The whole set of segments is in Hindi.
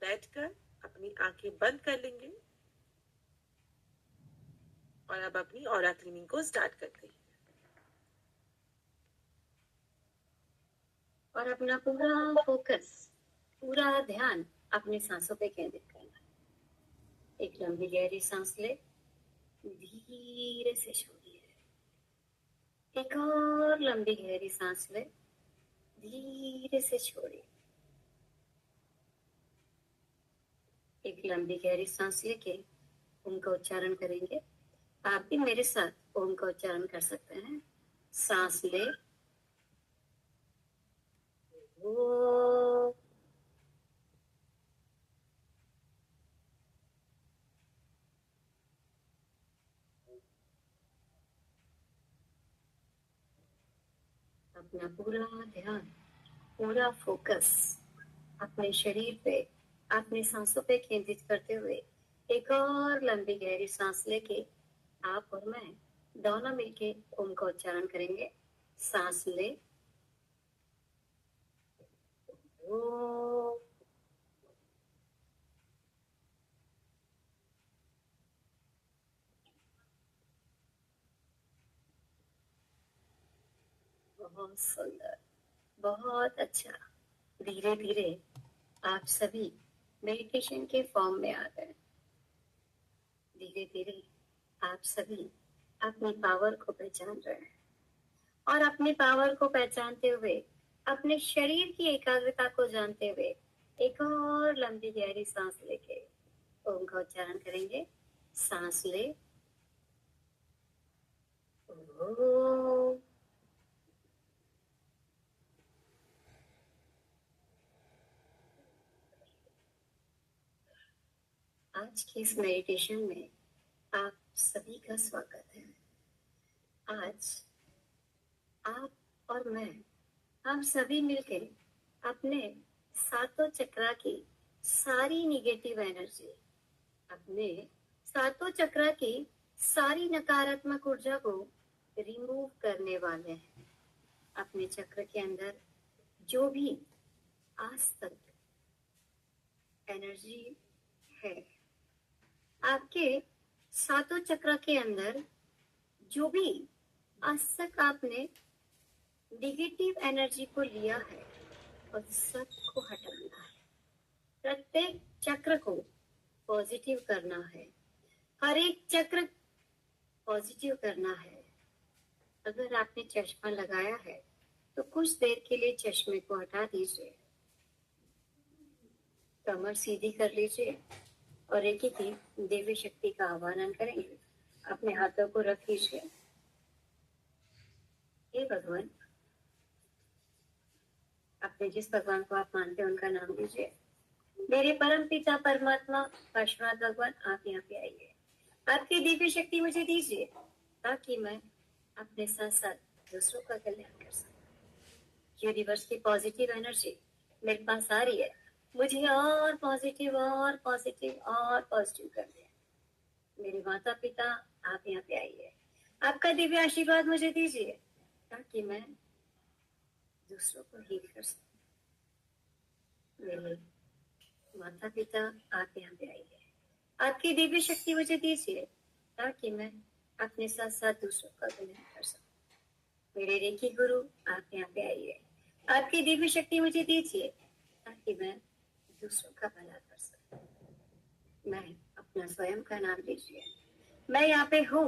बैठकर अपनी आंखें बंद कर लेंगे और अब अपनी ऑरा क्लीनिंग को स्टार्ट करते हैं। और अपना पूरा फोकस, पूरा ध्यान अपनी सांसों पे केंद्रित करना है। एक लंबी गहरी सांस ले, धीरे से छोड़िए। एक और लंबी गहरी सांस ले, धीरे से छोड़िए। एक लंबी गहरी सांस लेके ओम का उच्चारण करेंगे। आप भी मेरे साथ ओम का उच्चारण कर सकते हैं। सांस ले, ओ, अपना पूरा ध्यान, पूरा फोकस अपने शरीर पे, अपनी सांसों पे केंद्रित करते हुए एक और लंबी गहरी सांस लेके आप और मैं दोनों मिलके ओम का उच्चारण करेंगे। सांस ले, ओ, बहुत सुंदर, बहुत अच्छा। धीरे धीरे आप सभी मेडिटेशन के फॉर्म में आ गए। धीरे धीरे आप सभी अपनी पावर को पहचान रहे हैं और अपनी पावर को पहचानते हुए अपने शरीर की एकाग्रता को जानते हुए एक और लंबी गहरी सांस लेके ओम का उच्चारण करेंगे। सांस ले, ओ, आज की इस मेडिटेशन में आप सभी का स्वागत है। आज आप और मैं, हम सभी मिलकर अपने सातों चक्रा की सारी निगेटिव एनर्जी, अपने सातों चक्रा की सारी नकारात्मक ऊर्जा को रिमूव करने वाले हैं। अपने चक्र के अंदर जो भी आज तक एनर्जी है, आपके सातों चक्र के अंदर जो भी आज तक आपने नेगेटिव एनर्जी को लिया है और सबको हटाना है। प्रत्येक चक्र को पॉजिटिव करना है, हर एक चक्र पॉजिटिव करना है। अगर आपने चश्मा लगाया है तो कुछ देर के लिए चश्मे को हटा दीजिए, कमर सीधी कर लीजिए और एक ही दिव्य शक्ति का आह्वान करेंगे। अपने हाथों को रख लीजिए। हे भगवान, अपने जिस भगवान को आप मानते हैं उनका नाम लीजिए। मेरे परम पिता परमात्मा पार्श्वनाथ भगवान, आप यहाँ पे आइए। आपकी दिव्य शक्ति मुझे दीजिए ताकि मैं अपने साथ साथ दूसरों का कल्याण कर सकूं। यूनिवर्स की पॉजिटिव एनर्जी मेरे पास आ रही है, मुझे और पॉजिटिव और पॉजिटिव और पॉजिटिव कर दिया। मेरे माता पिता, आप यहाँ पे आइए। आपका दिव्य आशीर्वाद मुझे दीजिए ताकि मैं दूसरों को हील कर सकूं। मेरे माता पिता, आप यहाँ पे आइए। आपकी दिव्य शक्ति मुझे दीजिए ताकि मैं अपने साथ साथ दूसरों का कल्याण कर सकूं। मेरे रेकी गुरु, आप यहाँ पे आइए। आपकी दिव्य शक्ति मुझे दीजिए ताकि मैं दूसरों का भला कर सकूं। मैं अपना स्वयं का नाम लीजिए। मैं यहाँ पे हूँ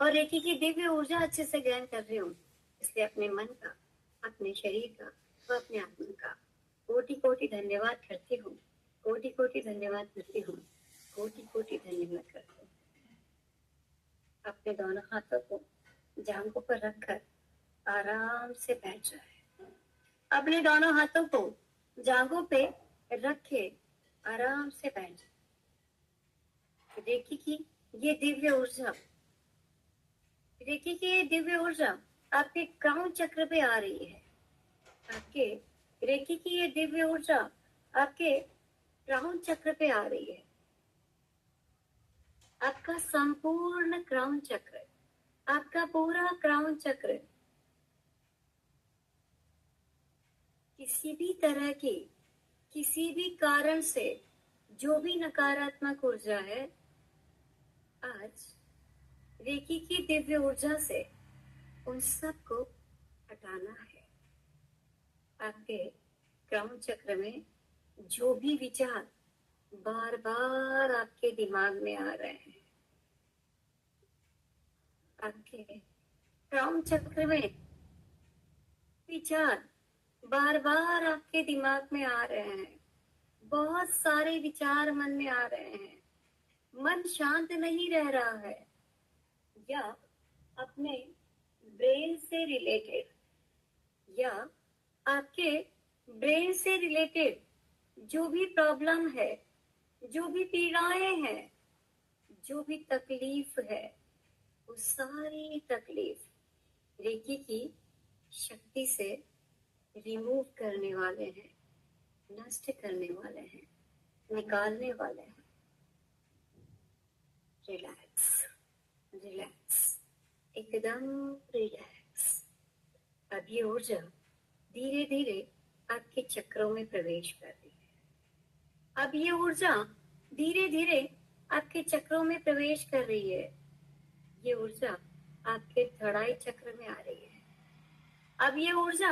और रेकी की दिव्य ऊर्जा अच्छे से ग्रहण कर रही हूँ, इसलिए अपने मन का, अपने शरीर का और अपने आत्मा का कोटि कोटि धन्यवाद करती हूँ। कोटि कोटि धन्यवाद करती हूँ। कोटि कोटि धन्यवाद करती हूँ। अपने दोनों हाथों को जांघों पर रखकर आराम से बैठ जाए। अपने दोनों हाथों को जांघों पे रखे आराम से बैठ जाए। देखिए कि ये दिव्य ऊर्जा, देखिए कि ये दिव्य ऊर्जा आपके क्राउन चक्र पे आ रही है। आपके रेकी की ये दिव्य ऊर्जा आपके क्राउन चक्र पे आ रही है। आपका संपूर्ण क्राउन चक्र, आपका पूरा क्राउन चक्र किसी भी तरह की, किसी भी कारण से जो भी नकारात्मक ऊर्जा है, आज रेकी की दिव्य ऊर्जा से उन सबको हटाना है। आपके क्रम चक्र में जो भी विचार बार बार आपके दिमाग में आ रहे हैं, आपके क्रम चक्र में विचार बार बार आपके दिमाग में आ रहे हैं, बहुत सारे विचार मन में आ रहे हैं, मन शांत नहीं रह रहा है, या अपने ब्रेन से रिलेटेड या आपके ब्रेन से रिलेटेड जो भी प्रॉब्लम है, जो भी पीड़ाएं हैं, जो भी तकलीफ है, वो सारी तकलीफ रेकी की शक्ति से रिमूव करने वाले हैं, नष्ट करने वाले हैं, निकालने वाले हैं। रिलैक्स, रिलैक्स, एकदम रिलैक्स। अब ये ऊर्जा धीरे धीरे आपके चक्रों में प्रवेश कर रही है। अब ये ऊर्जा धीरे धीरे आपके चक्रों में प्रवेश कर रही है। ये ऊर्जा आपके धड़ाई चक्र में आ रही है। अब ये ऊर्जा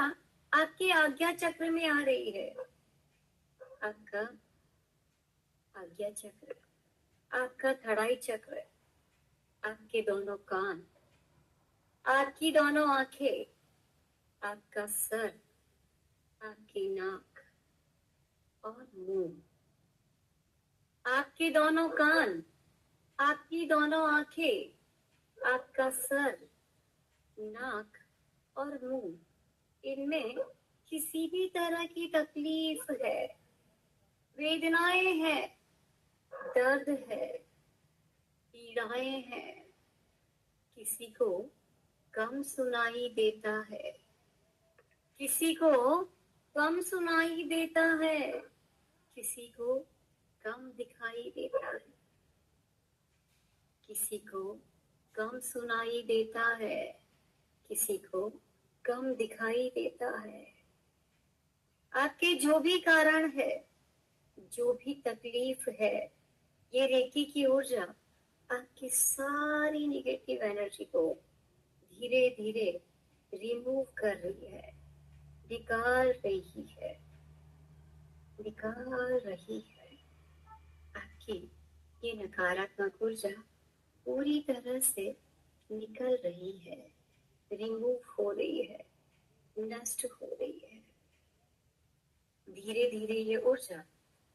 आपके आज्ञा चक्र में आ रही है। आपका आज्ञा चक्र, आपका धड़ाई चक्र, आपके दोनों कान, आपकी दोनों आंखें, आपका सर, आपकी नाक और मुंह, आपके दोनों कान, आपकी दोनों आंखें, आपका सर, नाक और मुंह, इनमें किसी भी तरह की तकलीफ है, वेदनाएं हैं, दर्द है, पीड़ाएं हैं, किसी को कम सुनाई देता है, किसी को कम सुनाई देता है, किसी को कम दिखाई देता है, किसी को कम सुनाई देता है, किसी को कम दिखाई देता है। आपके जो भी कारण है, जो भी तकलीफ है, ये रेकी की ऊर्जा आपकी सारी निगेटिव एनर्जी को धीरे धीरे रिमूव कर रही है, निकाल रही है, निकाल रही है। आपकी ये नकारात्मक ऊर्जा पूरी तरह से निकल रही है, रिमूव हो रही है, नष्ट हो रही है। धीरे धीरे ये ऊर्जा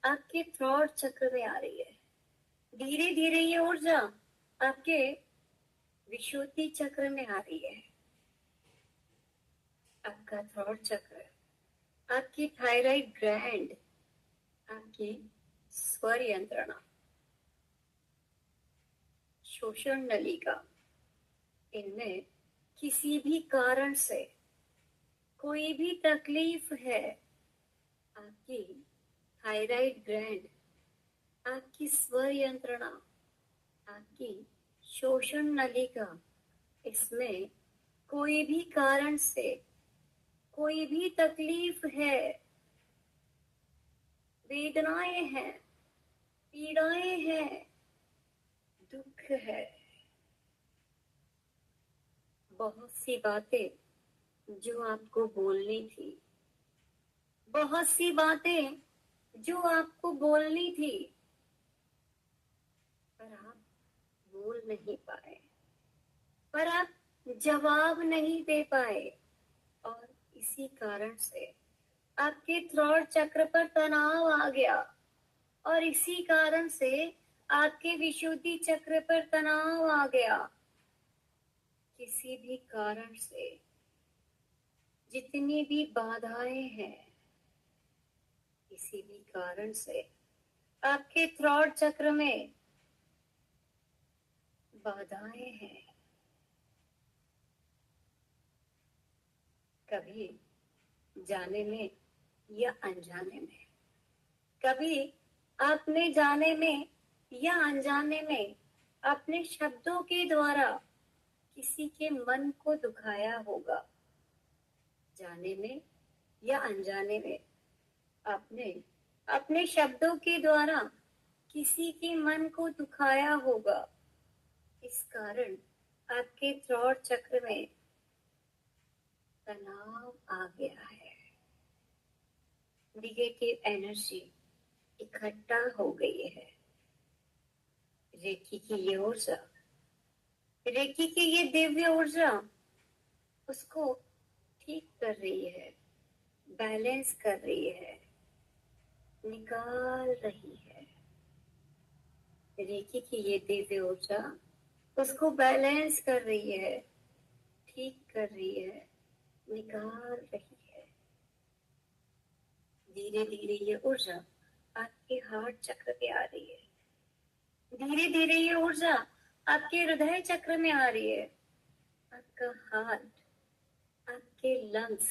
आपके थ्रोट चक्र में आ रही है। धीरे धीरे ये ऊर्जा आपके विशुद्धि चक्र में आ रही है। आपका थ्रोट चक्र, आपकी थायराइड ग्लैंड, आपकी स्वर यंत्रणा, शोषण नलिका, इनमें किसी भी कारण से कोई भी तकलीफ है, आपकी थायराइड ग्लैंड, आपकी स्वर यंत्रणा, आपकी शोषण नलिका, इसमें कोई भी कारण से कोई भी तकलीफ है, वेदनाएं हैं, पीड़ाएं हैं, दुख है, बहुत सी बातें जो आपको बोलनी थी, बहुत सी बातें जो आपको बोलनी थी, पर आप बोल नहीं पाए, पर आप जवाब नहीं दे पाए, और इसी कारण से आपके थ्रोट चक्र पर तनाव आ गया, और इसी कारण से आपके विशुद्धि चक्र पर तनाव आ गया। किसी भी कारण से जितनी भी बाधाएं हैं, किसी भी कारण से आपके थ्रोट चक्र में बाधाएं हैं, कभी जाने में या अनजाने में, कभी आपने जाने में या अनजाने में अपने शब्दों के द्वारा किसी के मन को दुखाया होगा। जाने में या अनजाने में आपने अपने शब्दों के द्वारा किसी के मन को दुखाया होगा। इस कारण आपके थ्रोट चक्र में तनाव आ गया है। निगेटिव एनर्जी इकट्ठा हो गई है। रेकी की ये ऊर्जा, रेकी की ये दिव्य ऊर्जा उसको ठीक कर रही है, बैलेंस कर रही है, निकाल रही है। रेकी की ये दिव्य ऊर्जा उसको बैलेंस कर रही है, ठीक कर रही है, निकाल रही है। धीरे धीरे ये ऊर्जा आपके हार्ट चक्र पे आ रही है। धीरे धीरे ये ऊर्जा आपके हृदय चक्र में आ रही है। आपका हार्ट, आपके लंग्स,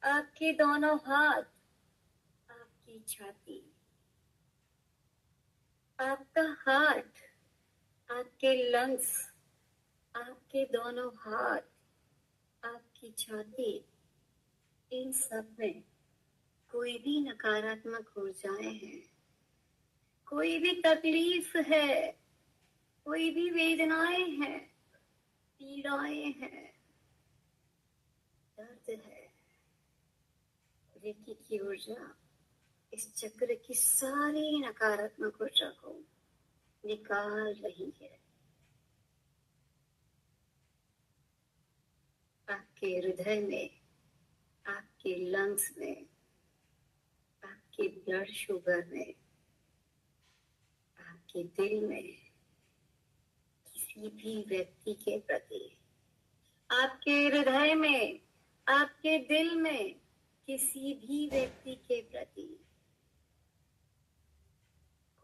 आपके दोनों हाथ, आपकी छाती, आपका हार्ट, आपके लंग्स, आपके दोनों हाथ, आपकी छाती, इन सब में कोई भी नकारात्मक ऊर्जाएं हैं, कोई भी तकलीफ है, कोई भी वेदनाएं हैं, पीड़ाएं हैं, दर्द है, रेकी की ऊर्जा इस चक्र की सारी नकारात्मक ऊर्जा को निकाल रही है। आपके हृदय में, आपके लंग्स में, आपके ब्लड शुगर में, आपके दिल में किसी भी व्यक्ति के प्रति, आपके हृदय में, आपके दिल में किसी भी व्यक्ति के प्रति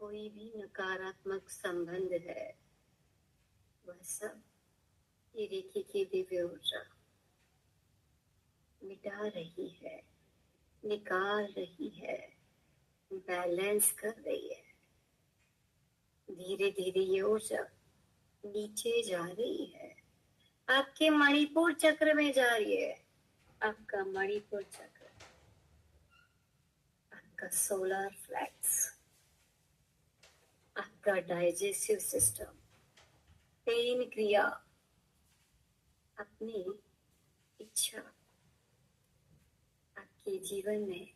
कोई भी नकारात्मक संबंध है, वह सब ये रेकी की दिव्य ऊर्जा मिटा रही है, निकाल रही है, बैलेंस कर रही है। धीरे धीरे ये ऊर्जा नीचे जा रही है, आपके मणिपुर चक्र में जा रही है। आपका मणिपुर चक्र, आपका सोलर फ्लेक्स, आपका डाइजेस्टिव सिस्टम, पेन क्रिया, अपनी इच्छा, आपके जीवन में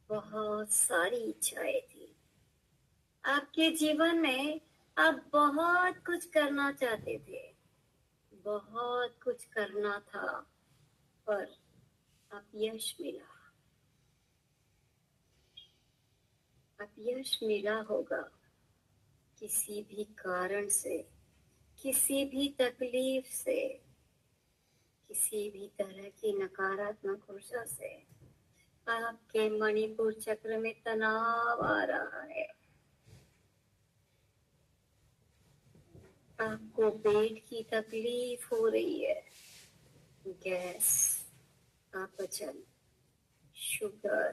बहुत सारी इच्छाएं थी। आपके जीवन में आप बहुत कुछ करना चाहते थे, बहुत कुछ करना था, पर आप यश मिला, आप यश मिला होगा किसी भी कारण से, किसी भी तकलीफ से, किसी भी तरह की नकारात्मक ऊर्जा से आपके मणिपुर चक्र में तनाव आ रहा है। आपको पेट की तकलीफ हो रही है, गैस, अपचन, शुगर,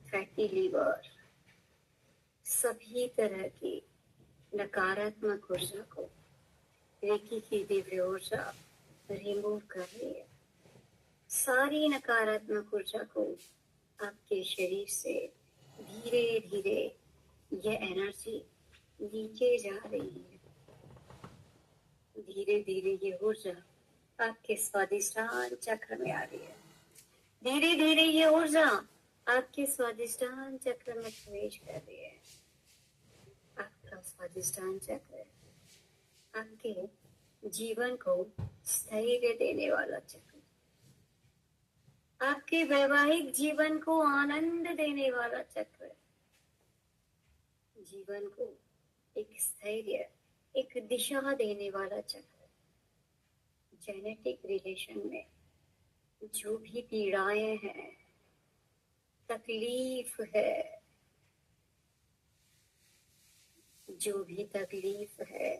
फैटी लीवर, सभी तरह की नकारात्मक ऊर्जा को रेकी की दिव्य ऊर्जा रिमूव कर रही है। सारी नकारात्मक ऊर्जा को आपके शरीर से धीरे धीरे यह एनर्जी नीचे जा रही है। धीरे धीरे ये ऊर्जा आपके स्वादिष्टान चक्र में आ रही है। धीरे धीरे ये ऊर्जा आपके स्वादिष्टान चक्र में प्रवेश कर रही है। आपका स्वादिष्टान चक्र आपके जीवन को स्थैर्य देने वाला चक्र, आपके वैवाहिक जीवन को आनंद देने वाला चक्र, जीवन को एक स्थैर्य, एक दिशा देने वाला चक्र। जेनेटिक रिलेशन में जो भी पीड़ाएं हैं, तकलीफ है, जो भी तकलीफ है,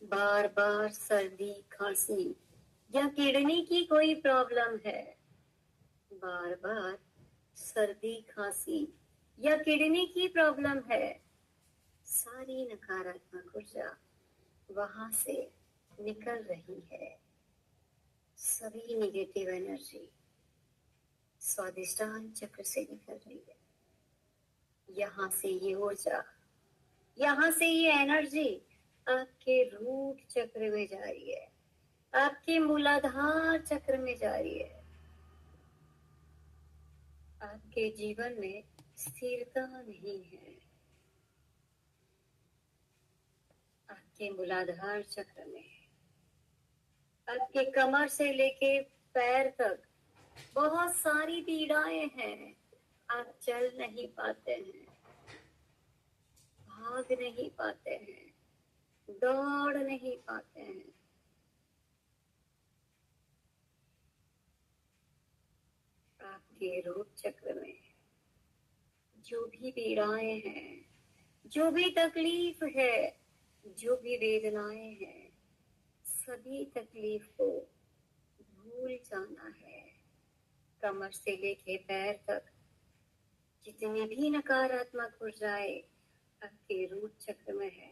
बार बार सर्दी, खांसी या किडनी की कोई प्रॉब्लम है, बार बार सर्दी, खांसी या किडनी की प्रॉब्लम है, सारी नकारात्मक ऊर्जा वहां से निकल रही है। सभी नेगेटिव एनर्जी स्वादिष्टान चक्र से निकल रही है। यहाँ से ये ऊर्जा, यहाँ से ये एनर्जी आपके रूट चक्र में जा रही है, आपके मूलाधार चक्र में जा रही है। आपके जीवन में स्थिरता नहीं है। आपके मूलाधार चक्र में, आपके कमर से लेके पैर तक बहुत सारी पीड़ाएं हैं। आप चल नहीं पाते हैं, भाग नहीं पाते हैं, दौड़ नहीं पाते हैं। आपके रूट चक्र में जो भी पीड़ाएं हैं, जो भी तकलीफ है, जो भी वेदनाएं हैं, सभी तकलीफ को भूल जाना है। कमर से लेके पैर तक जितनी भी नकारात्मक ऊर्जाएं आपके रूट चक्र में है,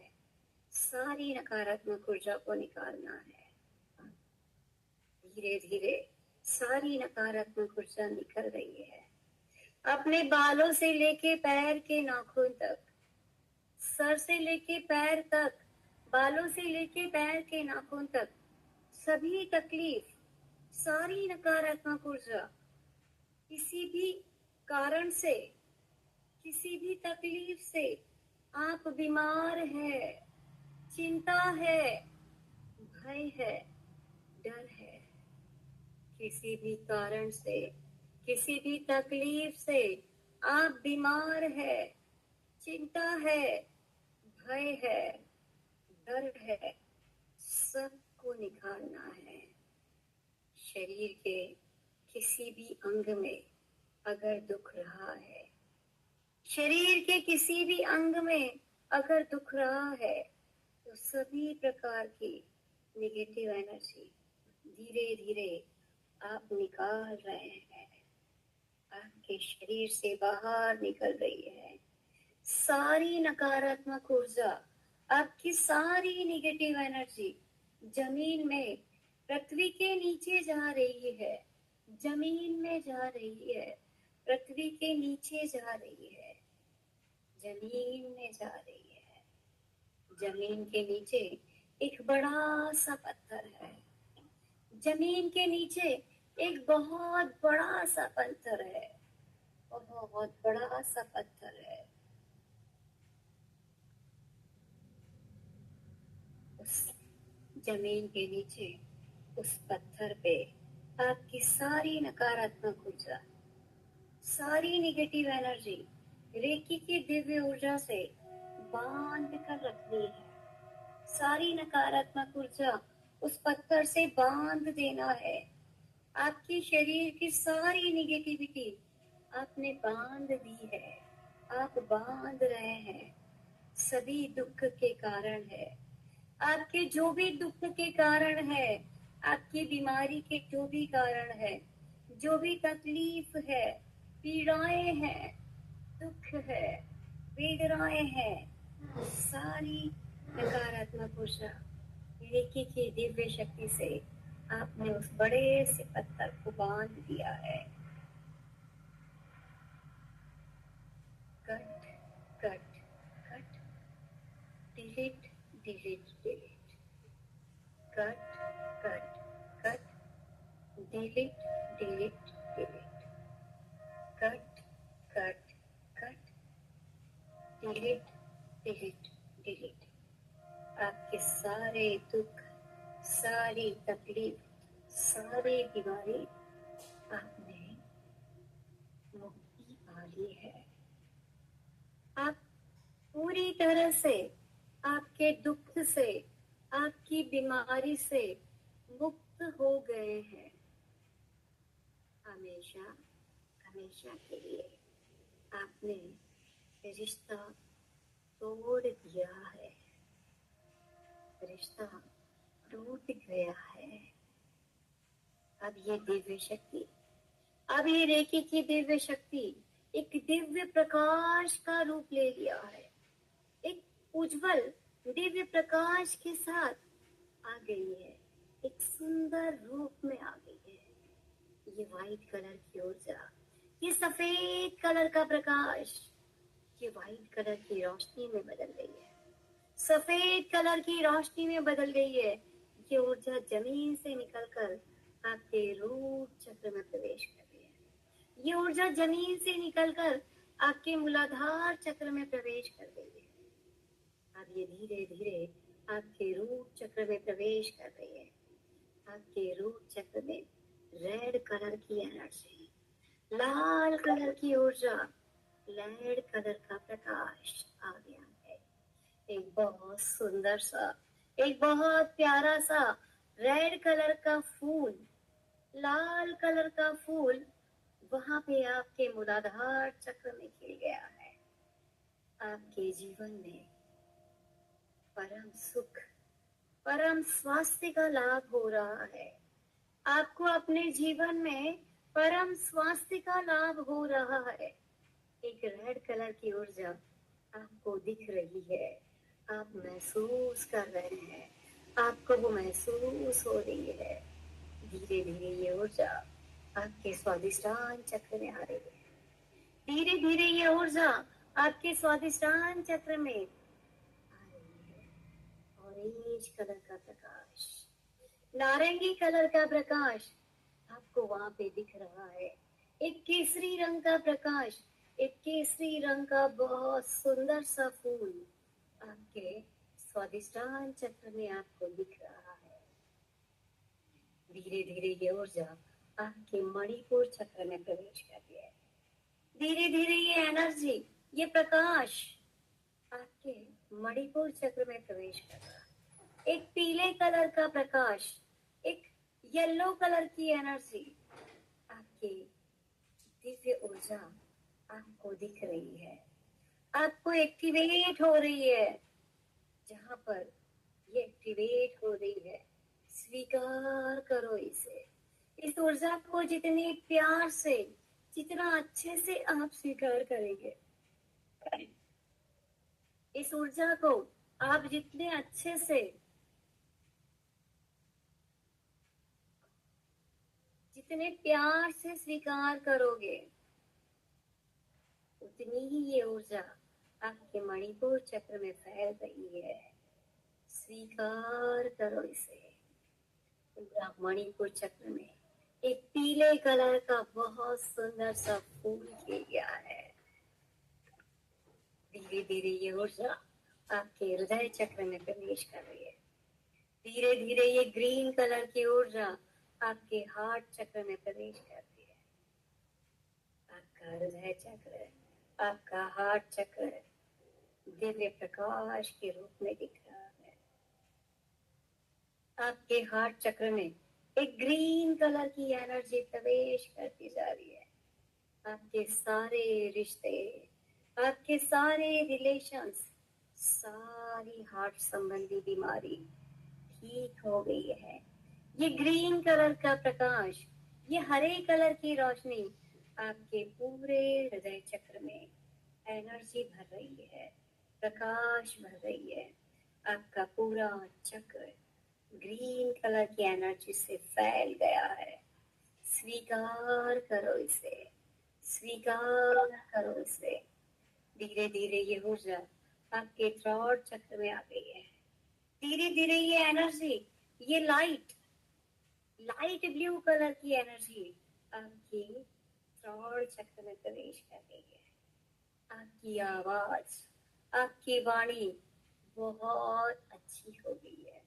सारी नकारात्मक ऊर्जा को निकालना है। धीरे धीरे सारी नकारात्मक ऊर्जा निकल रही है। अपने बालों से लेके पैर के नाखून तक, सर से लेके पैर तक, बालों से लेके पैर के नाखून तक, सभी तकलीफ, सारी नकारात्मक ऊर्जा, किसी भी कारण से, किसी भी तकलीफ से आप बीमार है, चिंता है, भय है, डर है, किसी भी कारण से, किसी भी तकलीफ से आप बीमार है, चिंता है, भय है, डर है, सबको निकालना है। शरीर के किसी भी अंग में अगर दुख रहा है, शरीर के किसी भी अंग में अगर दुख रहा है, तो सभी प्रकार की नेगेटिव एनर्जी धीरे धीरे आप निकाल रहे हैं। आपके शरीर से बाहर निकल रही है। सारी नकारात्मक ऊर्जा, आपकी सारी नेगेटिव एनर्जी जमीन में, पृथ्वी के नीचे जा रही है, जमीन में जा रही है, पृथ्वी के नीचे जा रही है, जमीन में जा रही है। जमीन के नीचे एक बड़ा सा पत्थर है। जमीन के नीचे एक बहुत बड़ा सा पत्थर है, बहुत बड़ा सा पत्थर है। उस जमीन के नीचे, उस पत्थर पे आपकी सारी नकारात्मक ऊर्जा, सारी नेगेटिव एनर्जी रेकी की दिव्य ऊर्जा से बांध कर रखनी है। सारी नकारात्मक ऊर्जा उस पत्थर से बांध देना है। आपके शरीर की सारी नेगेटिविटी आपने बांध दी है, आप बांध रहे हैं। सभी दुख के कारण है, आपके जो भी दुख के कारण है, आपकी बीमारी के जो भी कारण है, जो भी तकलीफ है, पीड़ाएं हैं, दुख है, वेदनाएं हैं, सारी नकारात्मक ऊर्जा रेकी की दिव्य शक्ति से आपने उस बड़े से पत्थर को बांध दिया है। Cut cut cut, delete delete delete, cut cut cut, delete delete delete, cut cut cut, delete delete delete. आपके सारे दुख, सारी तकलीफ, सारी बीमारी आपने मुक्ति पा ली है। आप पूरी तरह से आपके दुख से, आपकी बीमारी से मुक्त हो गए हैं, हमेशा हमेशा के लिए। आपने रिश्ता तोड़ दिया है, रिश्ता टूट गया है। अब ये दिव्य शक्ति, अब ये रेकी की दिव्य शक्ति एक दिव्य प्रकाश का रूप ले लिया है। एक उज्जवल दिव्य प्रकाश के साथ आ गई है, एक सुंदर रूप में आ गई है। ये व्हाइट कलर की ऊर्जा, ये सफेद कलर का प्रकाश ये वाइट कलर की रोशनी में बदल गई है, सफेद कलर की रोशनी में बदल गई है। ये ऊर्जा जमीन से निकलकर आपके रूट चक्र में प्रवेश कर रही है। ये ऊर्जा जमीन से निकलकर आपके मूलाधार चक्र में प्रवेश कर रही है। अब ये धीरे धीरे आपके रूट चक्र में प्रवेश कर रही है। आपके रूट चक्र में रेड कलर की एनर्जी, लाल कलर की ऊर्जा, रेड कलर का प्रकाश आ गया है। एक बहुत सुंदर सा, एक बहुत प्यारा सा रेड कलर का फूल, लाल कलर का फूल वहां पे आपके मूलाधार चक्र में खिल गया है। आपके जीवन में परम सुख, परम स्वास्थ्य का लाभ हो रहा है। आपको अपने जीवन में परम स्वास्थ्य का लाभ हो रहा है। एक रेड कलर की ऊर्जा आपको दिख रही है, आप महसूस कर रहे हैं, आपको वो महसूस हो रही है। धीरे धीरे ये ऊर्जा आपके स्वादिष्टान चक्र में आ रही है। धीरे धीरे ये ऊर्जा आपके स्वादिष्टान चक्र में आ रही है। ऑरेंज कलर का प्रकाश, नारंगी कलर का प्रकाश आपको वहां पे दिख रहा है। एक केसरी रंग का प्रकाश, एक केसरी रंग का बहुत सुंदर सा फूल आपके स्वादिष्टान चक्र में आपको दिख रहा है। धीरे धीरे ये ऊर्जा आपके मणिपुर चक्र में प्रवेश कर रही है। धीरे धीरे ये एनर्जी, ये प्रकाश आपके मणिपुर चक्र में प्रवेश कर रहा है। एक पीले कलर का प्रकाश, एक येलो कलर की एनर्जी, आपकी दिव्य ऊर्जा आपको दिख रही है, आपको एक्टिवेट हो रही है। जहां पर ये एक्टिवेट हो रही है, स्वीकार करो इसे। इस ऊर्जा को जितने प्यार से, जितना अच्छे से आप स्वीकार करेंगे, इस ऊर्जा को आप जितने अच्छे से, जितने प्यार से स्वीकार करोगे, उतनी ही ये ऊर्जा आपके मणिपुर चक्र में फैल रही है। स्वीकार करो इसे। मणिपुर चक्र में एक पीले कलर का बहुत सुंदर सा फूल खिल गया है। धीरे धीरे ये ऊर्जा आपके हृदय चक्र में प्रवेश कर रही है। धीरे धीरे ये ग्रीन कलर की ऊर्जा आपके हार्ट चक्र में प्रवेश कर रही है। आपका हृदय चक्र, आपका हार्ट चक्र दिव्य प्रकाश के रूप में दिख रहा है। आपके हार्ट चक्र में एक ग्रीन कलर की एनर्जी प्रवेश करती जा रही है। आपके सारे रिश्ते, आपके सारे रिलेशंस, सारी हार्ट संबंधी बीमारी ठीक हो गई है। ये ग्रीन कलर का प्रकाश, ये हरे कलर की रोशनी आपके पूरे हृदय चक्र में एनर्जी भर रही है, प्रकाश भर रही है। आपका पूरा चक्र ग्रीन कलर की एनर्जी से फैल गया है। स्वीकार करो इसे, स्वीकार करो इसे। धीरे धीरे ये ऊर्जा आपके थ्रॉट चक्र में आ गई है। धीरे धीरे ये एनर्जी, ये लाइट, लाइट ब्लू कलर की एनर्जी आपकी थ्रॉट चक्र में प्रवेश कर गई है। आपकी आवाज, आपकी वाणी बहुत अच्छी हो गई है।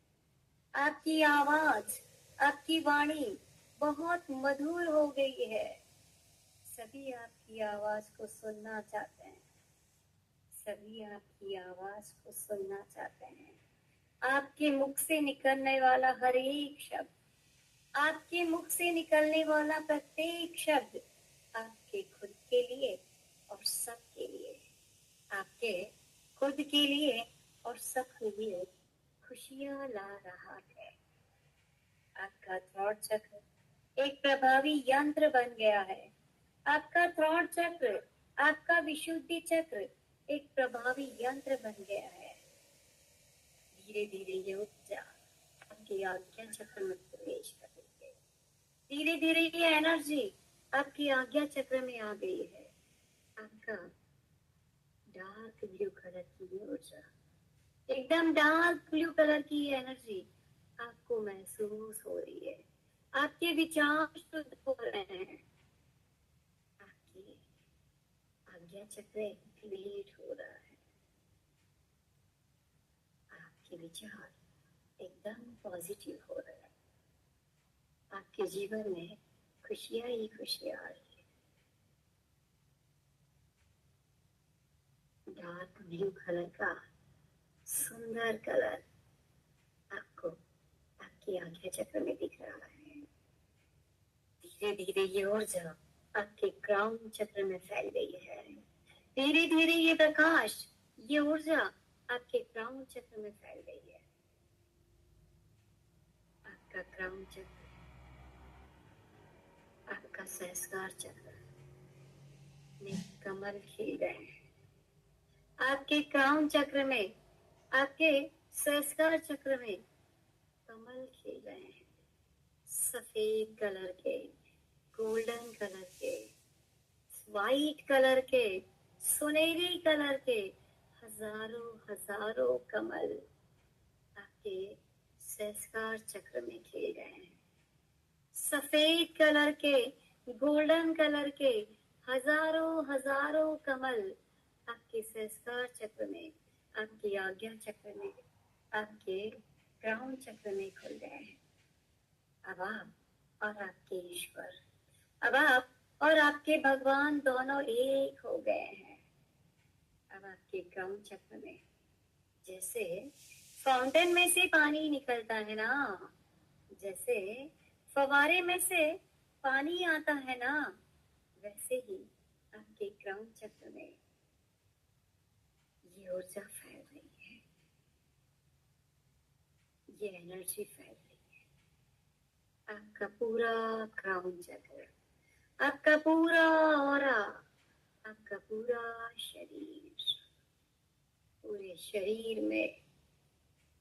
आपकी आवाज, आपकी वाणी बहुत मधुर हो गई है। सभी आपकी आवाज को सुनना चाहते हैं, सभी आपकी आवाज को सुनना चाहते हैं। आपके मुख से निकलने वाला हर एक शब्द, आपके मुख से निकलने वाला प्रत्येक शब्द आपके खुद के लिए और सबके लिए, आपके खुद के लिए और सबके लिए खुशियां ला रहा है। आपका थ्रॉट चक्र एक प्रभावी यंत्र बन गया है। आपका थ्रॉट चक्र, आपका विशुद्धि चक्र एक प्रभावी यंत्र बन गया है। धीरे धीरे ये ऊर्जा आपकी आज्ञा चक्र में प्रवेश कर रही है। धीरे धीरे ये एनर्जी आपकी आज्ञा चक्र में आ गई है। आपका डार्क ब्लू कलर की ऊर्जा, एकदम डार्क ब्लू कलर की एनर्जी आपको महसूस हो रही है। आपके विचार शुद्ध हो रहे हैं, आपकी आज्ञा चक्र एक्टिवेट हो रहा है, आपके विचार एकदम पॉजिटिव हो रहे हैं, आपके जीवन में खुशियां ही खुशियां आ रही है। डार्क ब्लू कलर का सुंदर कलर आपको आपकी आज्ञा चक्र में दिख रहा है। धीरे धीरे ये ऊर्जा आपके क्राउन चक्र में फैल गई है। धीरे धीरे ये प्रकाश, ये ऊर्जा आपके क्राउन चक्र में फैल गई है। आपका क्राउन चक्र, आपका सहस्त्रार चक्र में कमल खिल गए हैं। आपके क्राउन चक्र में, आपके सहस्त्रार चक्र में कमल खिल गए हैं। सफेद कलर के, गोल्डन कलर के, वाइट कलर के, सुनहरी कलर के हजारों हजारों कमल आपके सहस्त्रार चक्र में खिल गए हैं। सफेद कलर के, गोल्डन कलर के हजारों हजारों कमल आपके सहस्त्रार चक्र में, आपकी आज्ञा चक्र में, आपके क्राउन चक्र में खुल गए हैं। अब आप और आपके ईश्वर, अब आप और आपके भगवान दोनों एक हो गए हैं। अब आपके क्राउन चक्र में जैसे फाउंटेन में से पानी निकलता है ना, जैसे फवारे में से पानी आता है ना, वैसे ही आपके क्राउन चक्र में ये ऊर्जा फैल रही है, ये एनर्जी फैल रही है। आपका पूरा क्राउन चक्र, आपका पूरा ऑरा, आपका पूरा शरीर, पूरे शरीर में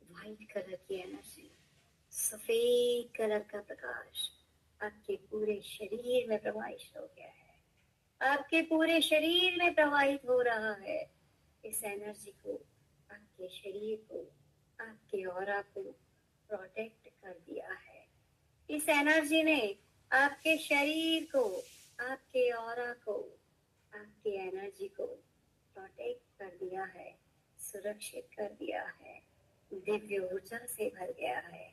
व्हाइट कलर की एनर्जी, सफेद कलर का प्रकाश आपके पूरे शरीर में प्रवाहित हो गया है। आपके पूरे शरीर में प्रवाहित हो रहा है। इस एनर्जी को, आपके शरीर को, आपके ऑरा को प्रोटेक्ट कर दिया है। इस एनर्जी ने आपके शरीर को, आपके ऑरा को, आपकी एनर्जी को प्रोटेक्ट कर दिया है, सुरक्षित कर दिया है, दिव्य ऊर्जा से भर गया है।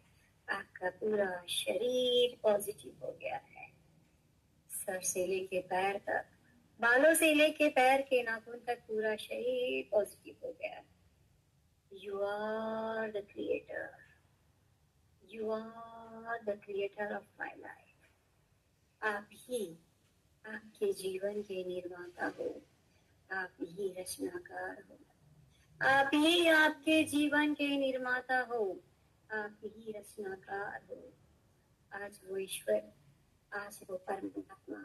आपका पूरा शरीर पॉजिटिव हो गया है। सर से लेके पैर तक, बालों से लेके पैर के नाखून तक पूरा शरीर पॉजिटिव हो गया। You are the creator, you are the creator of my life. आप ही आपके जीवन के निर्माता हो, आप ही रचनाकार हो, आप ही आपके जीवन के निर्माता हो, आप ही रचनाकार हो। आज वो ईश्वर, आज वो परमात्मा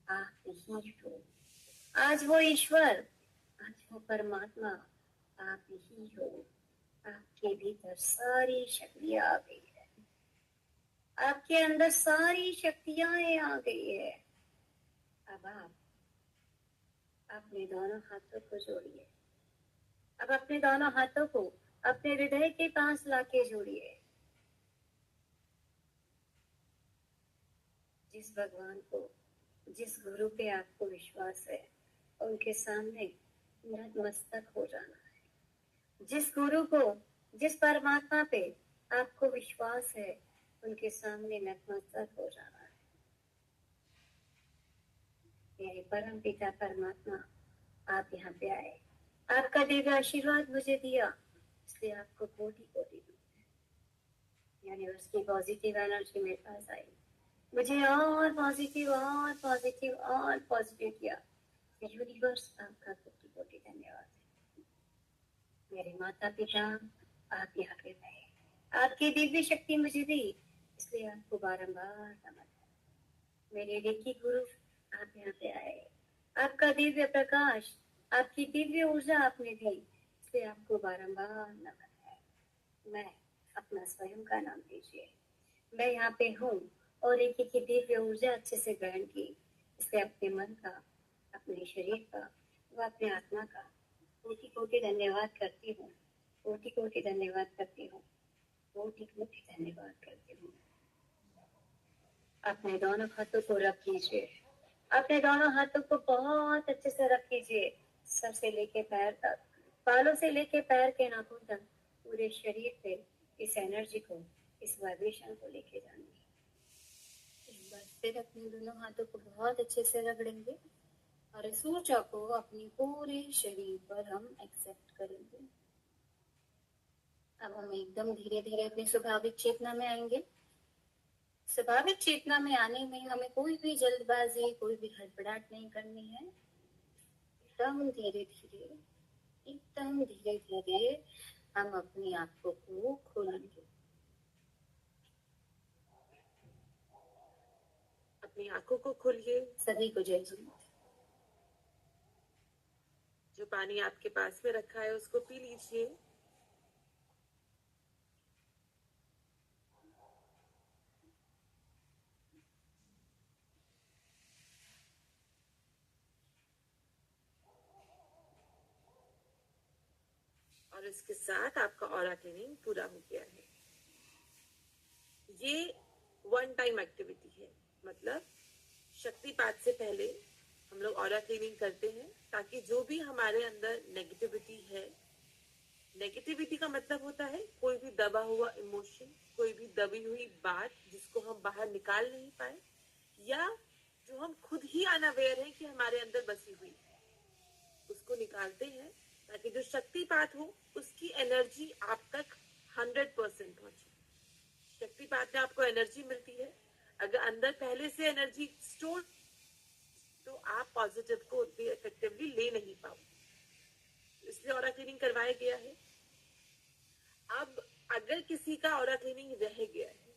आप ही हो। आज वो ईश्वर, आज वो परमात्मा आप ही हो। आपके भीतर सारी शक्तियां आ गई है, आपके अंदर सारी शक्तियां आ गई है। अब आप अपने दोनों हाथों को जोड़िए। अब अपने दोनों हाथों को अपने हृदय के पास लाके जोड़िए। जिस भगवान को, जिस गुरु पे आपको विश्वास है, उनके सामने नतमस्तक हो जाना है। जिस गुरु को, जिस परमात्मा पे आपको विश्वास है, उनके सामने नतमस्तक हो जाना है। मेरे परम पिता परमात्मा, आप यहाँ पे आए, आपका दिव्य आशीर्वाद मुझे दिया, इसलिए आपको कोटि कोटि यूनिवर्स की पॉजिटिव एनर्जी मेरे पास आई, मुझे और पॉजिटिव और पॉजिटिव और पॉजिटिव किया। यूनिवर्स आपका कोटि कोटि धन्यवाद है। मेरे माता पिता, आप यहाँ पे रहे, आपकी दिव्य शक्ति मुझे दी, इसलिए आपको बारंबार नमन है। मेरे रेकी गुरु, आप यहाँ पे आए, आपका दिव्य प्रकाश, आपकी दिव्य ऊर्जा आपने दी, इसलिए आपको बारंबार नमन है। मैं अपना स्वयं का नाम लीजिए। मैं यहाँ पे हूँ और एक की दिव्य ऊर्जा अच्छे से ग्रहण की, इसलिए अपने मन का, अपने शरीर का व अपने आत्मा का कोटि कोटि धन्यवाद करती हूँ, कोटि कोटि धन्यवाद करती हूँ, कोटि कोटि धन्यवाद करती हूँ। अपने दोनों हाथों को रख लीजिए, अपने दोनों हाथों को बहुत अच्छे से रख लीजिए, सर से लेके पैर तक, बालों से लेके पैर के नाखून तक, पूरे शरीर पे इस एनर्जी को, इस वाइब्रेशन को लेके जाएंगे। एक बार फिर अपने दोनों हाथों को बहुत अच्छे से रगड़ेंगे और इस ऊर्जा को अपने पूरे शरीर पर हम एक्सेप्ट करेंगे। अब हम एकदम धीरे धीरे अपनी स्वाभाविक चेतना में आएंगे। स्वाभाविक चेतना में आने में हमें कोई भी जल्दबाजी, कोई भी हड़बड़ाहट नहीं करनी है। एकदम धीरे धीरे, एकदम धीरे धीरे हम अपनी आंखों को खोलेंगे। अपनी आंखों को खोलिए। सभी को जय हिंद। जो पानी आपके पास में रखा है उसको पी लीजिए। और इसके साथ आपका ऑरा क्लीनिंग पूरा हो गया है। ये वन टाइम एक्टिविटी है, मतलब शक्तिपात से पहले हम लोग ऑरा क्लीनिंग करते हैं ताकि जो भी हमारे अंदर नेगेटिविटी है, नेगेटिविटी का मतलब होता है कोई भी दबा हुआ इमोशन, कोई भी दबी हुई बात जिसको हम बाहर निकाल नहीं पाए, या जो हम खुद ही अनअवेयर हैं कि हमारे अंदर बसी हुई है, उसको निकालते हैं ताकि जो शक्तिपात हो उसकी एनर्जी आप तक 100% पहुंचे। शक्तिपात में आपको एनर्जी मिलती है। अगर अंदर पहले से एनर्जी स्टोर, तो आप पॉजिटिव को उतनी इफेक्टिवली ले नहीं पाओ, इसलिए ऑरा क्लीनिंग करवाया गया है। अब अगर किसी का ऑरा क्लीनिंग रह गया है,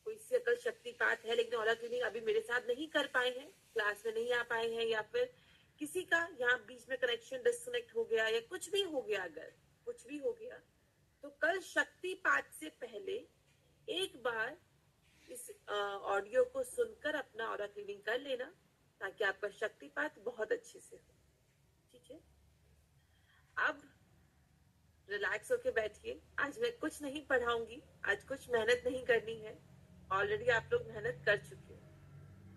कोई से कल शक्तिपात है लेकिन ऑरा क्लीनिंग अभी मेरे साथ नहीं कर पाए हैं, क्लास में नहीं आ पाए हैं, या फिर किसी का यहाँ बीच में कनेक्शन डिस्कनेक्ट हो गया या कुछ भी हो गया, अगर कुछ भी हो गया तो कल शक्तिपात से पहले एक बार इस ऑडियो को सुनकर अपना ऑरा क्लीनिंग कर लेना ताकि आपका शक्तिपात बहुत अच्छे से हो। ठीक है, अब रिलैक्स होके बैठिए। आज मैं कुछ नहीं पढ़ाऊंगी, आज कुछ मेहनत नहीं करनी है, ऑलरेडी आप लोग मेहनत कर चुके हो,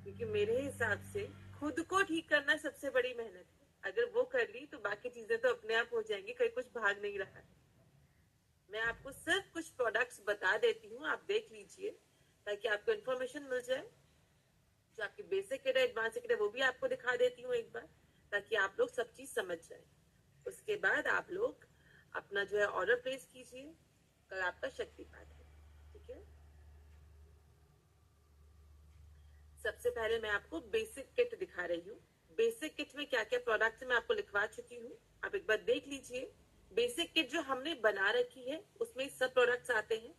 क्योंकि मेरे हिसाब से खुद को ठीक करना सबसे बड़ी मेहनत है। अगर वो कर ली तो बाकी चीजें तो अपने आप हो जाएंगी, कहीं कुछ भाग नहीं रहा है। मैं आपको सिर्फ कुछ प्रोडक्ट्स बता देती हूँ, आप देख लीजिए ताकि आपको इन्फॉर्मेशन मिल जाए। जो आपकी बेसिक किट है, एडवांस किट है, वो भी आपको दिखा देती हूँ एक बार, ताकि आप लोग सब चीज समझ जाए। उसके बाद आप लोग अपना जो है ऑर्डर प्लेस कीजिए, कल आपका शक्तिपात है। ठीक है, सबसे पहले मैं आपको बेसिक किट दिखा रही हूँ। बेसिक किट में क्या क्या प्रोडक्ट्स मैं आपको लिखवा चुकी हूँ, आप एक बार देख लीजिए। बेसिक किट जो हमने बना रखी है उसमें सब प्रोडक्ट्स आते हैं।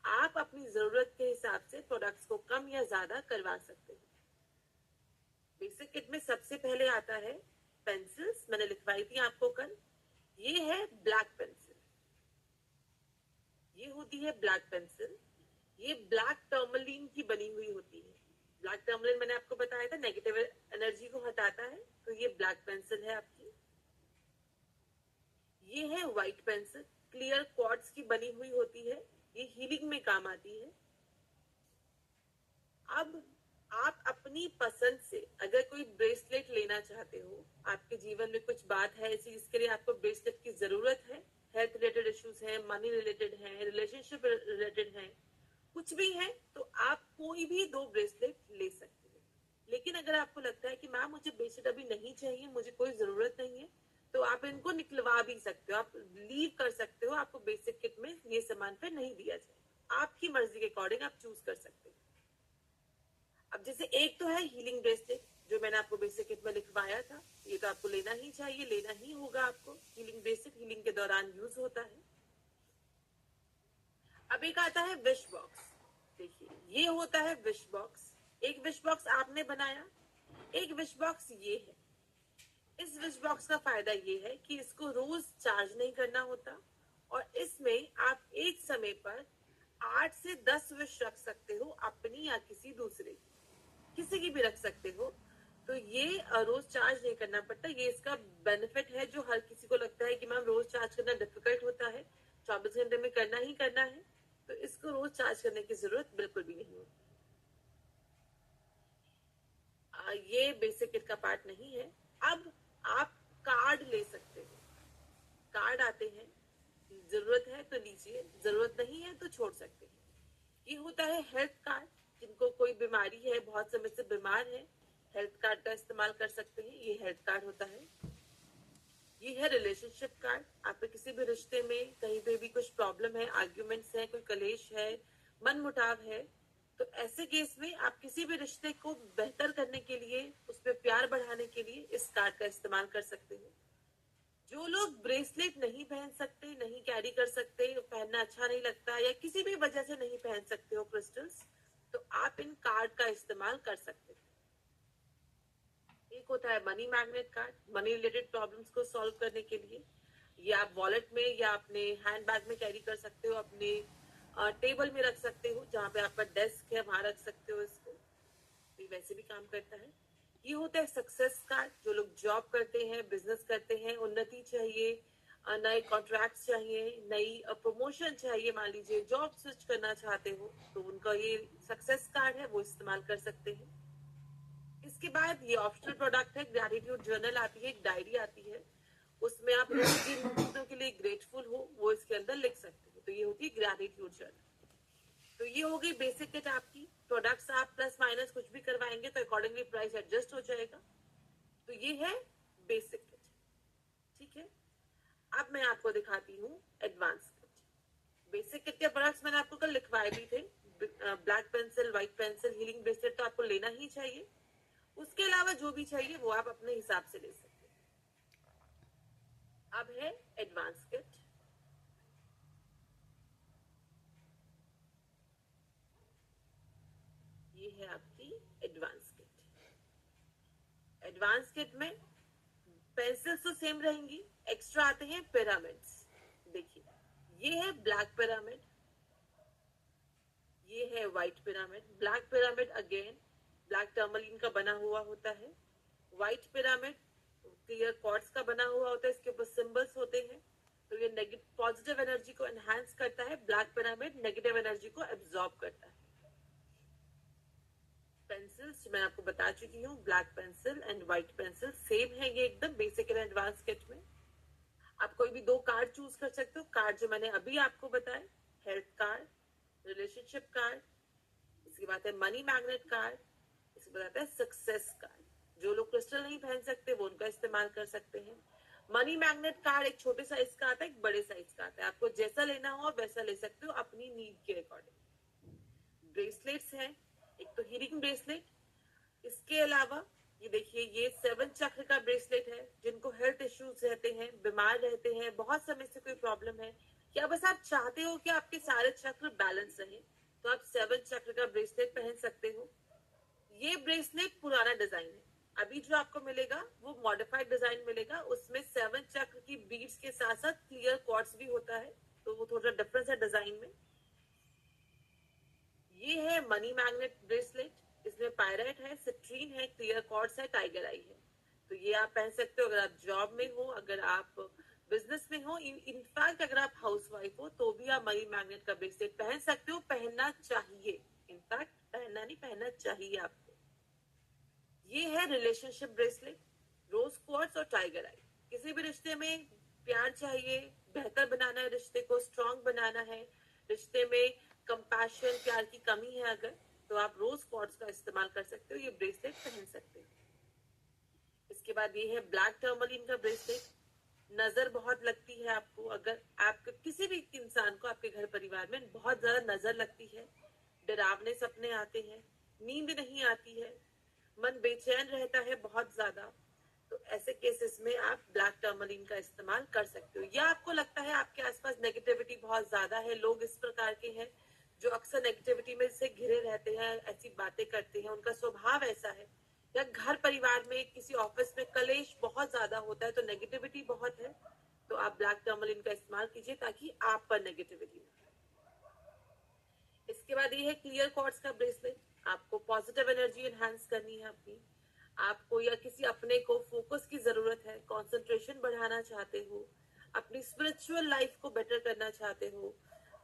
आप अपनी जरूरत के हिसाब से प्रोडक्ट्स को कम या ज्यादा करवा सकते हैं। बेसिक किट में सबसे पहले आता है पेंसिल्स, मैंने लिखवाई थी आपको कल। ये है ब्लैक पेंसिल, ये होती है ब्लैक पेंसिल। ये ब्लैक टर्मलिन की बनी हुई होती है। ब्लैक टर्मलिन मैंने आपको बताया था नेगेटिव एनर्जी को हटाता है, तो ये ब्लैक पेंसिल है आपकी। ये है व्हाइट पेंसिल, क्लियर क्वार्ट्ज की बनी हुई होती है, ये हीलिंग में काम आती है। अब आप अपनी पसंद से अगर कोई ब्रेसलेट लेना चाहते हो, आपके जीवन में कुछ बात है ऐसी जिसके लिए आपको ब्रेसलेट की जरूरत है, हेल्थ रिलेटेड इश्यूज है, मनी रिलेटेड है, रिलेशनशिप रिलेटेड है, कुछ भी है, तो आप कोई भी 2 ब्रेसलेट ले सकते हो। लेकिन अगर आपको लगता है कि मैम मुझे ब्रेसलेट अभी नहीं चाहिए, मुझे कोई जरूरत नहीं है, तो आप इनको निकलवा भी सकते हो, आप लीव कर सकते हो। आपको बेसिक किट में ये सामान फिर नहीं दिया जाए, आपकी मर्जी के अकॉर्डिंग आप चूज कर सकते हो। अब जैसे एक तो है हीलिंग ब्रेसलेट, जो मैंने आपको बेसिक किट में लिखवाया था, ये तो आपको लेना ही चाहिए, लेना ही होगा आपको। हीलिंग ब्रेसलेट हीलिंग के दौरान यूज होता है। अब एक आता है विश बॉक्स। देखिए, ये होता है विश बॉक्स। एक विश बॉक्स आपने बनाया, एक विश बॉक्स ये है। इस विश बॉक्स का फायदा ये है कि इसको रोज चार्ज नहीं करना होता, और इसमें आप एक समय पर 8 से 10 विश रख सकते हो, अपनी या किसी दूसरे की, किसी की भी रख सकते हो। तो ये रोज चार्ज नहीं करना पड़ता, ये इसका बेनिफिट है। जो हर किसी को लगता है कि मैम रोज चार्ज करना डिफिकल्ट होता है, 24 घंटे में करना ही करना है, तो इसको रोज चार्ज करने की जरूरत बिल्कुल भी नहीं होती। ये बेसिक किट का पार्ट नहीं है। अब आप कार्ड ले सकते हो, कार्ड आते हैं, जरूरत है तो लीजिए, जरूरत नहीं है तो छोड़ सकते हैं। ये होता है हेल्थ कार्ड, जिनको कोई बीमारी है, बहुत समय से बीमार है, हेल्थ कार्ड का इस्तेमाल कर सकते हैं, ये हेल्थ कार्ड होता है। ये है रिलेशनशिप कार्ड, आपके किसी भी रिश्ते में कहीं पे भी कुछ प्रॉब्लम है, आर्ग्यूमेंट्स है, कोई कलेश है, मन मुटाव है, तो ऐसे केस में आप किसी भी रिश्ते को बेहतर करने के लिए, उसमें प्यार बढ़ाने के लिए इस कार्ड का इस्तेमाल कर सकते हो। जो लोग ब्रेसलेट नहीं पहन सकते, नहीं कैरी कर सकते, पहनना अच्छा नहीं लगता या किसी भी वजह से नहीं पहन सकते हो क्रिस्टल्स, तो आप इन कार्ड का इस्तेमाल कर सकते हो। एक होता है money magnet card, money related problems को सॉल्व करने के लिए। ये आप वॉलेट में या अपने हैंड बैग में कैरी कर सकते हो, अपने टेबल में रख सकते हो, जहाँ पे आपका डेस्क है वहां रख सकते हो इसको, ये वैसे भी काम करता है। ये होता है सक्सेस कार्ड, जो लोग जॉब करते हैं, बिजनेस करते हैं, उन्नति चाहिए, नए कॉन्ट्रैक्ट्स चाहिए, नई प्रमोशन चाहिए, मान लीजिए जॉब स्विच करना चाहते हो, तो उनका ये सक्सेस कार्ड है, वो इस्तेमाल कर सकते हैं। इसके बाद ये ऑप्शनल प्रोडक्ट है, ग्रैटिट्यूड जर्नल आती है, एक डायरी आती है, उसमें आप रोज जिन चीजों के लिए ग्रेटफुल हो वो इसके अंदर लिख सकते हो, तो ये होती है ग्रैटिट्यूड जर्नल। तो ये हो गई बेसिक किट आपकी। प्रोडक्ट्स आप प्लस माइनस कुछ भी करवाएंगे तो अकॉर्डिंगली प्राइस एडजस्ट हो जाएगा। तो ये है बेसिक किट, ठीक है। अब मैं आपको दिखाती हूँ एडवांस किट। बेसिक किट के प्रोडक्ट्स मैंने आपको कल लिखवाए भी थे, black pencil, white pencil, healing bracelet तो आपको लेना ही चाहिए। उसके अलावा जो भी चाहिए वो आप अपने हिसाब से ले सकते हैं। अब है एडवांस किट। ये है आपकी एडवांस किट। एडवांस किट में पेंसिल्स तो सेम रहेंगी, एक्स्ट्रा आते हैं पिरामिड्स। देखिए, ये है ब्लैक पिरामिड, ये है white pyramid. Black pyramid again black tourmaline का बना हुआ होता है, व्हाइट पिरामिड क्लियर क्वार्ट्ज का बना हुआ होता है, इसके ऊपर सिंबल्स होते हैं, तो ये पॉजिटिव एनर्जी को एनहांस करता है, ब्लैक पिरामिड नेगेटिव एनर्जी को एब्जॉर्ब करता है। पेंसिल्स मैं आपको बता चुकी हूँ, black pencil and white pencil same है, ये एकदम बेसिक एंड एडवांस किट में। आप कोई भी दो कार्ड चूज कर सकते हो, कार्ड जो मैंने अभी आपको बताए, हेल्थ कार्ड, रिलेशनशिप कार्ड, इसके बाद है मनी मैग्नेट कार्ड, इसके बाद आता है सक्सेस कार्ड। जो लोग क्रिस्टल नहीं पहन सकते वो उनका इस्तेमाल कर सकते हैं। मनी मैग्नेट कार्ड एक छोटे साइज का आता है, एक बड़े साइज का आता है, आपको जैसा लेना हो वैसा ले सकते हो अपनी नीड के अकॉर्डिंग। ब्रेसलेट्स हैं, एक तो हीलिंग ब्रेसलेट, इसके अलावा ये देखिए, ये 7 चक्र का ब्रेसलेट है। जिनको हेल्थ इश्यूज रहते हैं, बीमार रहते हैं, बहुत समय से कोई प्रॉब्लम है, या बस आप चाहते हो कि आपके सारे चक्र बैलेंस रहे, तो आप 7 चक्र का ब्रेसलेट पहन सकते हो। ये ब्रेसलेट पुराना डिजाइन है, अभी जो आपको मिलेगा वो मॉडिफाइड डिजाइन मिलेगा, उसमें 7 चक्र की बीड्स के साथ साथ क्लियर क्वार्ट्ज भी होता है, तो वो थोड़ा डिफरेंस है डिजाइन में। ये है मनी मैग्नेट ब्रेसलेट, इसमें पायराइट है, सिट्रीन है, क्लियर क्वार्ट्ज है, टाइगर आई है, तो ये आप पहन सकते हो अगर आप जॉब में हो, अगर आप बिजनेस में हो, इनफैक्ट अगर आप हाउसवाइफ हो तो भी आप मनी मैग्नेट का ब्रेसलेट पहन सकते हो, पहनना चाहिए, इनफैक्ट पहनना नहीं, पहनना चाहिए आपको। ये है रिलेशनशिप ब्रेसलेट, रोज क्वार्ट्ज और टाइगर आई। किसी भी रिश्ते में प्यार चाहिए, बेहतर बनाना है, रिश्ते को स्ट्रांग बनाना है, रिश्ते में कंपैशन, प्यार की कमी है अगर, तो आप रोज क्वार्ट्ज का इस्तेमाल कर सकते हो, ये ब्रेसलेट पहन सकते हो। इसके बाद ये है ब्लैक टर्मलिन का ब्रेसलेट। नजर बहुत लगती है आपको, अगर आपके किसी भी इंसान को आपके घर परिवार में बहुत ज्यादा नजर लगती है, डरावने सपने आते हैं, नींद नहीं आती है, मन बेचैन रहता है बहुत ज्यादा, तो ऐसे केसेस में आप ब्लैक टर्मलिन का इस्तेमाल कर सकते हो। या आपको लगता है आपके आसपास नेगेटिविटी बहुत ज्यादा है, लोग इस प्रकार के हैं जो अक्सर नेगेटिविटी में से घिरे रहते हैं, ऐसी बातें करते हैं, उनका स्वभाव ऐसा है, या घर परिवार में किसी ऑफिस में कलेश बहुत ज्यादा होता है, तो नेगेटिविटी बहुत है, तो आप ब्लैक टर्मलिन का इस्तेमाल कीजिए ताकि आप पर नेगेटिविटी ना। इसके बाद ये है क्लियर क्वार्ट्ज का ब्रेसलेट, आपको पॉजिटिव एनर्जी एनहांस करनी है अपनी, आपको या किसी अपने को फोकस की जरूरत है, कंसंट्रेशन बढ़ाना चाहते हो, अपनी स्पिरिचुअल लाइफ को बेटर करना चाहते हो,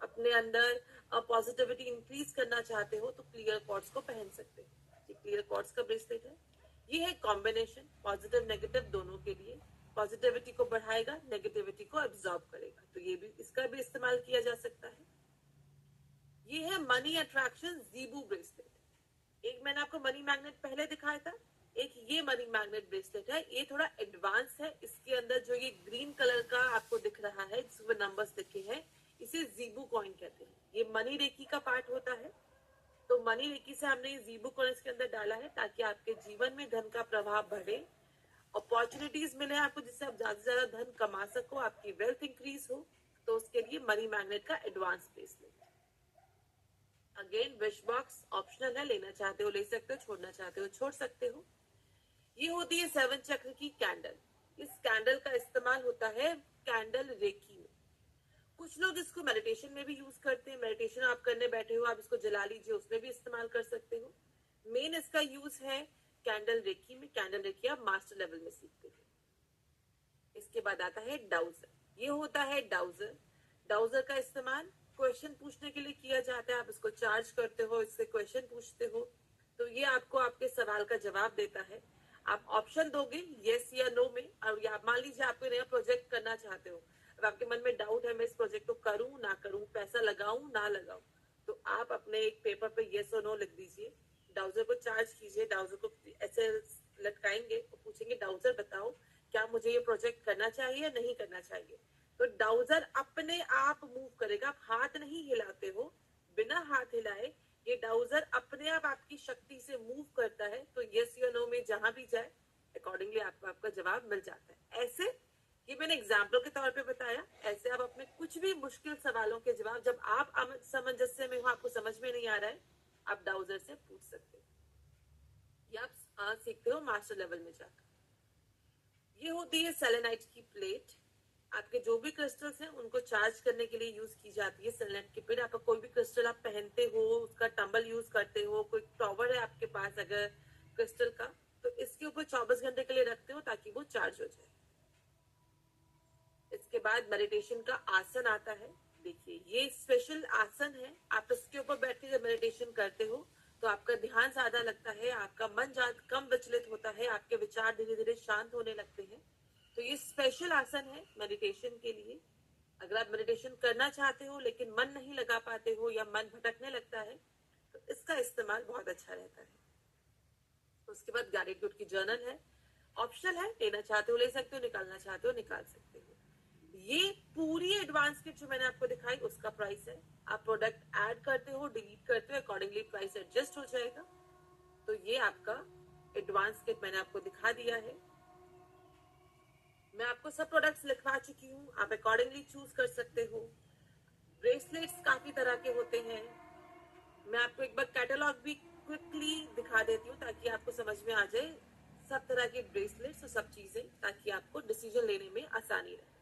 अपने अंदर पॉजिटिविटी इंक्रीज करना चाहते हो, तो क्लियर कॉर्ड्स को पहन सकते हो। ये क्लियर कॉर्ड्स का ब्रेसलेट है। ये है कॉम्बिनेशन पॉजिटिव नेगेटिव दोनों के लिए। पॉजिटिविटी को बढ़ाएगा, नेगेटिविटी को एब्जॉर्ब करेगा, तो ये भी, इसका भी इस्तेमाल किया जा सकता है। ये है मनी अट्रैक्शन ज़ीबू ब्रेसलेट। एक मैंने आपको मनी मैग्नेट पहले दिखाया था, एक ये मनी मैग्नेट ब्रेसलेट है। ये थोड़ा एडवांस है। इसके अंदर जो ये ग्रीन कलर का आपको दिख रहा है जिसमें नंबर्स लिखे हैं, इसे ज़ीबू कॉइन कहते हैं। ये मनी रेकी का पार्ट होता है। तो मनी रेकी से हमने ये ज़ीबू कॉइन इसके अंदर डाला है ताकि आपके जीवन में धन का प्रभाव बढ़े, अपॉर्चुनिटीज मिले आपको, जिससे आप ज्यादा से ज्यादा धन कमा सको, आपकी वेल्थ इंक्रीज हो। तो उसके लिए मनी मैग्नेट का advance bracelet. Again wish box optional है, लेना चाहते हो ले सकते हो, छोड़ना चाहते हो छोड़ सकते हो। ये होती है 7 चक्र की कैंडल। इस कैंडल का इस्तेमाल होता है कैंडल रेकी में। कुछ लोग इसको मेडिटेशन में भी यूज करते हैं। मेडिटेशन आप करने बैठे हो, आप इसको जला लीजिए, उसमें भी इस्तेमाल कर सकते हो। मेन इसका यूज है कैंडल रेकी में। कैंडल रेकी आप मास्टर लेवल में सीखते हैं। इसके बाद आता है डाउजर। ये होता है डाउजर। डाउजर का इस्तेमाल क्वेश्चन पूछने के लिए किया जाता है। आप इसको चार्ज करते हो, इससे क्वेश्चन पूछते हो, तो ये आपको आपके सवाल का जवाब देता है। आप ऑप्शन दोगे यस या नो में, और या मान लीजिए आप कोई नया प्रोजेक्ट करना चाहते हो, अब आपके मन में डाउट है मैं इस प्रोजेक्ट को करूं ना करूं, पैसा लगाऊं ना लगाऊं, तो आप अपने एक पेपर पे यस और नो लिख दीजिए, डाउजर को चार्ज कीजिए, डाउजर को ऐसे लटकाएंगे और पूछेंगे डाउजर बताओ क्या मुझे ये प्रोजेक्ट करना चाहिए या नहीं करना चाहिए। तो डाउजर अपने आप मूव करेगा, आप हाथ नहीं हिलाते हो, बिना हाथ हिलाए ये डाउजर अपने आप आपकी शक्ति से मूव करता है। तो यस या नो में जहां भी जाए अकॉर्डिंगली आपको आपका जवाब मिल जाता है। ऐसे ये मैंने एग्जाम्पल के तौर पे बताया। ऐसे आप अपने कुछ भी मुश्किल सवालों के जवाब, जब आप सामंजस्य में हो, आपको समझ में नहीं आ रहा है, आप डाउजर से पूछ सकते हो, या आप सीखते हो मास्टर लेवल में जाकर। ये होती है सेलेनाइट की प्लेट। आपके जो भी क्रिस्टल्स हैं उनको चार्ज करने के लिए यूज की जाती है सेलेनाइट की प्लेट। आपका कोई भी क्रिस्टल आप पहनते हो, उसका टंबल यूज करते हो, कोई टॉवर है आपके पास अगर क्रिस्टल का, तो इसके ऊपर 24 घंटे के लिए रखते हो ताकि वो चार्ज हो जाए। इसके बाद मेडिटेशन का आसन आता है। देखिए ये स्पेशल आसन है। आप इसके ऊपर बैठ के जब मेडिटेशन करते हो तो आपका ध्यान ज्यादा लगता है, आपका मन ज्यादा कम विचलित होता है, आपके विचार धीरे धीरे शांत होने लगते हैं। तो ये स्पेशल आसन है मेडिटेशन के लिए। अगर आप मेडिटेशन करना चाहते हो लेकिन मन नहीं लगा पाते हो या मन भटकने लगता है, तो इसका इस्तेमाल बहुत अच्छा रहता है। उसके बाद गैरेट्यूड की जर्नल है, ऑप्शनल है, लेना चाहते हो ले सकते हो, निकालना चाहते हो निकाल सकते हो। ये पूरी एडवांस किट जो मैंने आपको दिखाई उसका प्राइस है। आप प्रोडक्ट ऐड करते हो, डिलीट करते हो, अकॉर्डिंगली प्राइस एडजस्ट हो जाएगा। तो ये आपका एडवांस किट मैंने आपको दिखा दिया है। मैं आपको सब प्रोडक्ट्स लिखवा चुकी हूँ, आप अकॉर्डिंगली चूज कर सकते हो। ब्रेसलेट्स काफी तरह के होते हैं। मैं आपको एक बार कैटलॉग भी क्विकली दिखा देती हूँ ताकि आपको समझ में आ जाए सब तरह के ब्रेसलेट्स और सब चीजें, ताकि आपको डिसीजन लेने में आसानी रहे।